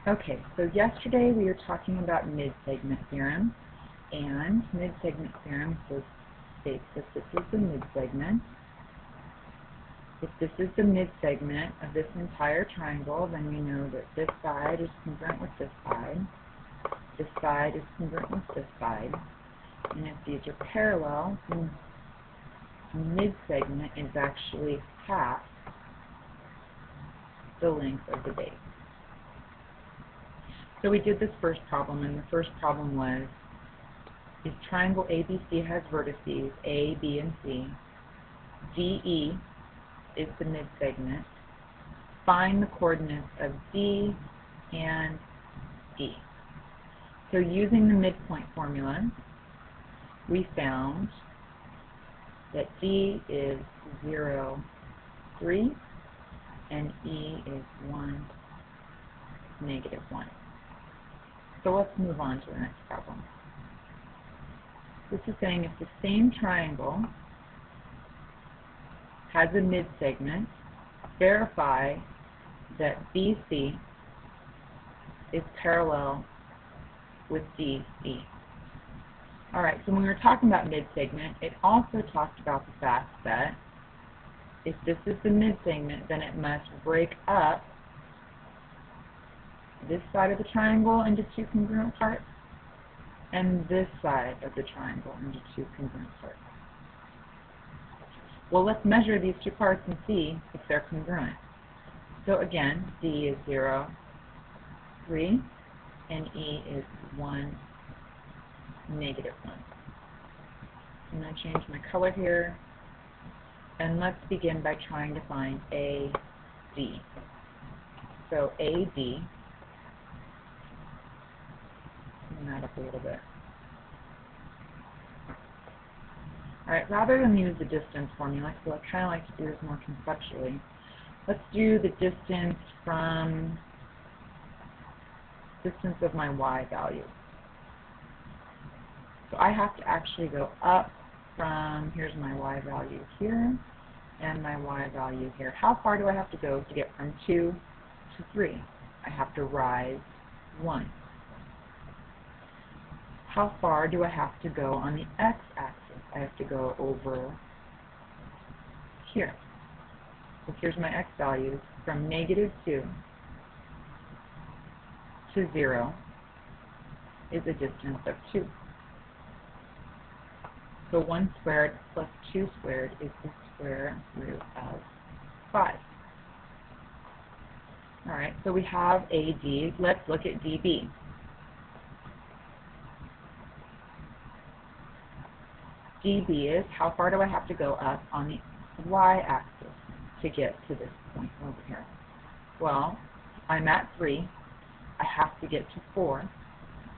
Okay, so yesterday we were talking about mid-segment theorem, and mid-segment theorem states that this is the mid-segment. If this is the mid-segment of this entire triangle, then we know that this side is congruent with this side is congruent with this side, and if these are parallel, then mid-segment is actually half the length of the base. So we did this first problem, and the first problem was, if triangle ABC has vertices A, B, and C, DE is the mid-segment, find the coordinates of D and E. So using the midpoint formula, we found that D is 0, 3, and E is 1, negative 1. So let's move on to the next problem. This is saying if the same triangle has a mid-segment, verify that BC is parallel with DE. Alright, so when we were talking about mid-segment, it also talked about the fact that if this is the mid-segment, then it must break up this side of the triangle into two congruent parts, and this side of the triangle into two congruent parts. Well, let's measure these two parts and see if they're congruent. So again, D is 0, 3, and E is 1, negative 1. I'm going to change my color here, and let's begin by trying to find AD. So AD, that up a little bit. Alright, rather than use the distance formula, because what I kind of like to do is more conceptually, let's do the distance from distance of my y value. So I have to actually go up from, here's my y value here, and my y value here. How far do I have to go to get from 2 to 3? I have to rise 1. How far do I have to go on the x-axis? I have to go over here. So here's my x values. From negative 2 to 0 is a distance of 2. So 1 squared plus 2 squared is the square root of 5. Alright, so we have AD. Let's look at DB. DB is how far do I have to go up on the y-axis to get to this point over here? Well, I'm at 3. I have to get to 4,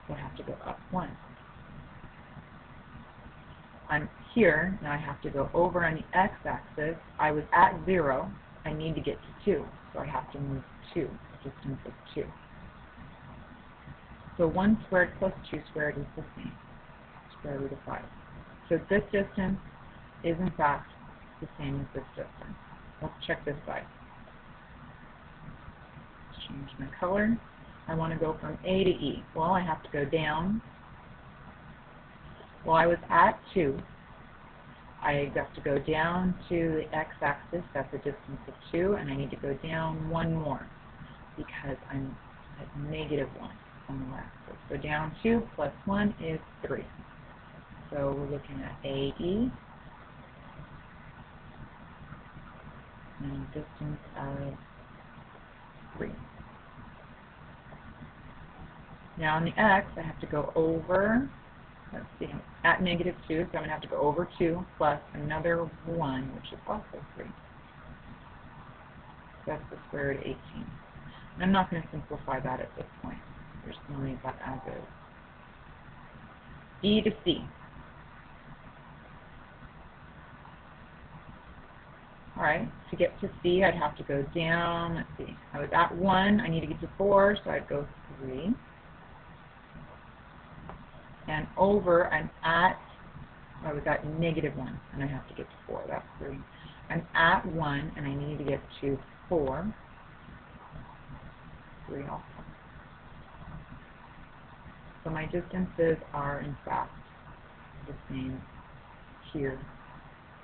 so I have to go up 1. I'm here, now I have to go over on the x-axis. I was at 0. I need to get to 2, so I have to move 2, a distance of 2. So 1 squared plus 2 squared is the same, square root of 5. So this distance is in fact the same as this distance. Let's check this side. Let's change my color. I want to go from A to E. Well, I have to go down. Well, I was at 2. I have to go down to the x-axis. That's a distance of 2, and I need to go down 1 more because I'm at negative 1 on the y-axis. So down 2 plus 1 is 3. So we're looking at AE, and a distance of 3. Now on the x, I have to go over, let's see, I'm at negative 2, so I'm going to have to go over 2 plus another 1, which is also 3. That's the square root of 18. And I'm not going to simplify that at this point. We're just going to leave that as is. E to C. Alright, to get to C, I'd have to go down, let's see, I was at 1, I need to get to 4, so I'd go 3. And over, I was at negative 1, and I have to get to 4, that's 3. I'm at 1, and I need to get to 4. 3 also. So my distances are, in fact, the same here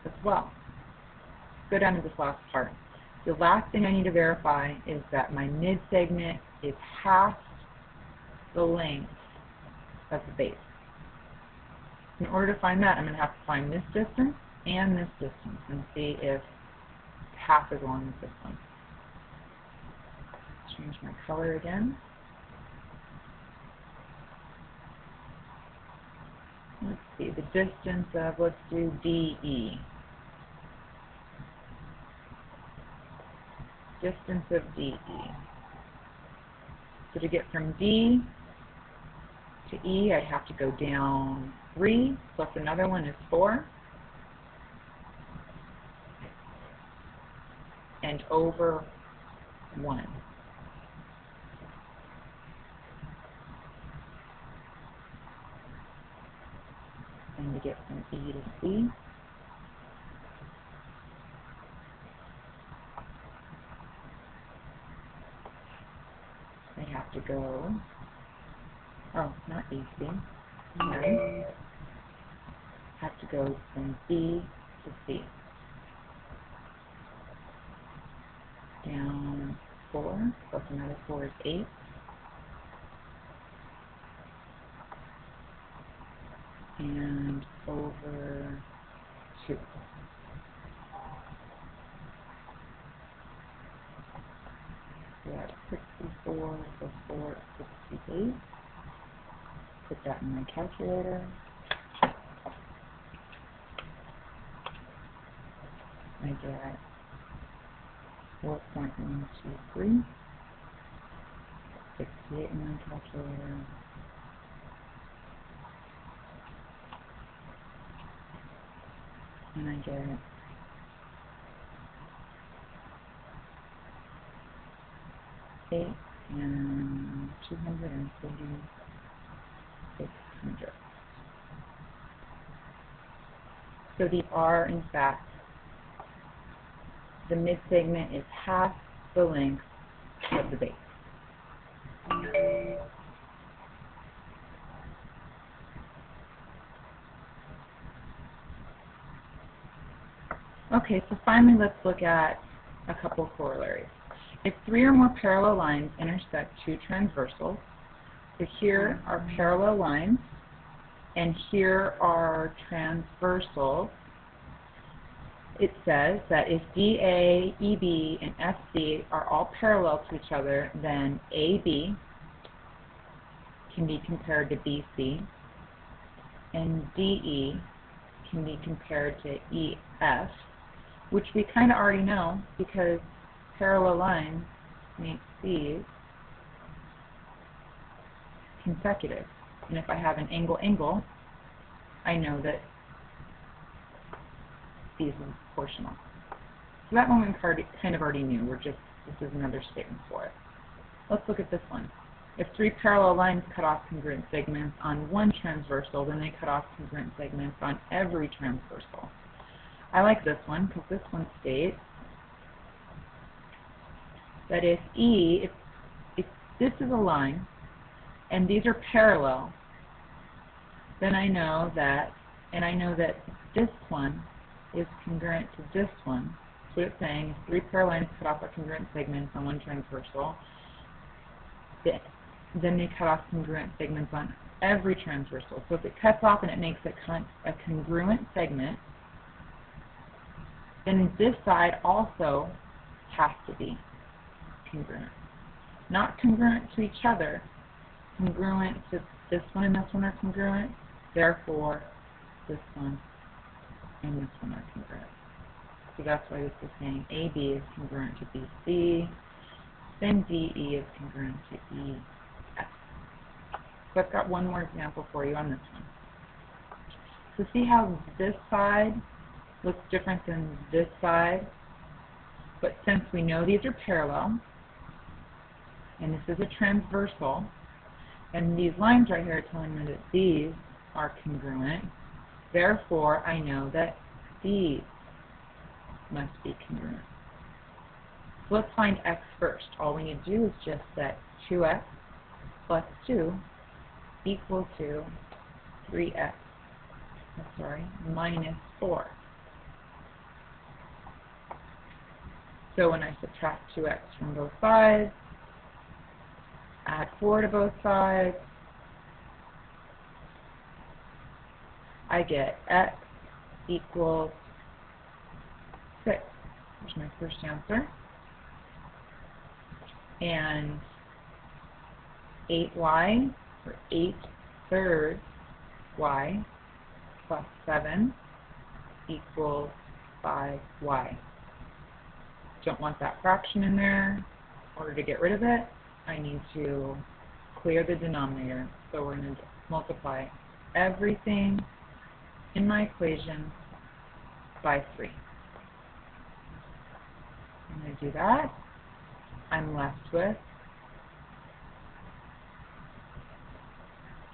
as well. Let's go down to this last part. The last thing I need to verify is that my mid-segment is half the length of the base. In order to find that, I'm going to have to find this distance and this distance and see if half as long as this one. Change my color again. Let's see, the distance of, let's do DE. Distance of DE. So to get from D to E, I'd have to go down 3, plus another one is 4, and over 1. And to get from E to C, I have to go, oh, not EC, I have to go from B to C. Down 4, plus another 4 is 8. And over 2. So that's 64 plus 4 is 68. Put that in my calculator. I get 4.123. 68 in my calculator. And I get 8 and 246 hundredths. So these are, in fact, the mid-segment is half the length of the base. Okay, so finally let's look at a couple of corollaries. If 3 or more parallel lines intersect 2 transversals, so here are parallel lines, and here are transversals, it says that if DA, EB, and FC are all parallel to each other, then AB can be compared to BC, and DE can be compared to EF, which we kind of already know because parallel lines make these consecutive. And if I have an angle-angle, I know that these are proportional. So that one we kind of already knew. This is another statement for it. Let's look at this one. If 3 parallel lines cut off congruent segments on one transversal, then they cut off congruent segments on every transversal. I like this one because this one states that if this is a line and these are parallel, then I know that this one is congruent to this one. So it's saying if 3 parallel lines cut off a congruent segments on one transversal, then they cut off congruent segments on every transversal. So if it cuts off and it makes a congruent segment, then this side also has to be congruent. Not congruent to each other, congruent to this one and this one are congruent, therefore this one and this one are congruent. So that's why this is saying AB is congruent to BC, then DE is congruent to EF. So I've got one more example for you on this one. So see how this side looks different than this side, but since we know these are parallel, and this is a transversal, and these lines right here are telling me that these are congruent, therefore I know that these must be congruent. So let's find x first. All we need to do is just set 2x plus 2 equal to 3x, minus 4. So when I subtract 2x from both sides, add 4 to both sides, I get x equals 6. There's my first answer. And 8y, or 8/3 y, plus 7 equals 5y. Don't want that fraction in there. In order to get rid of it, I need to clear the denominator. So we're going to multiply everything in my equation by 3. I'm going to do that. I'm left with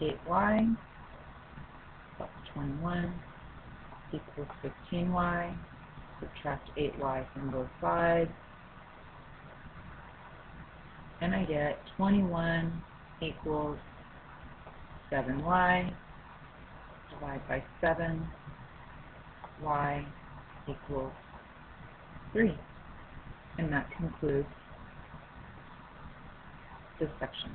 8y plus 21 equals 15y. Subtract 8y from both sides, and I get 21 equals 7y. Divide by 7, y equals 3. And that concludes this section.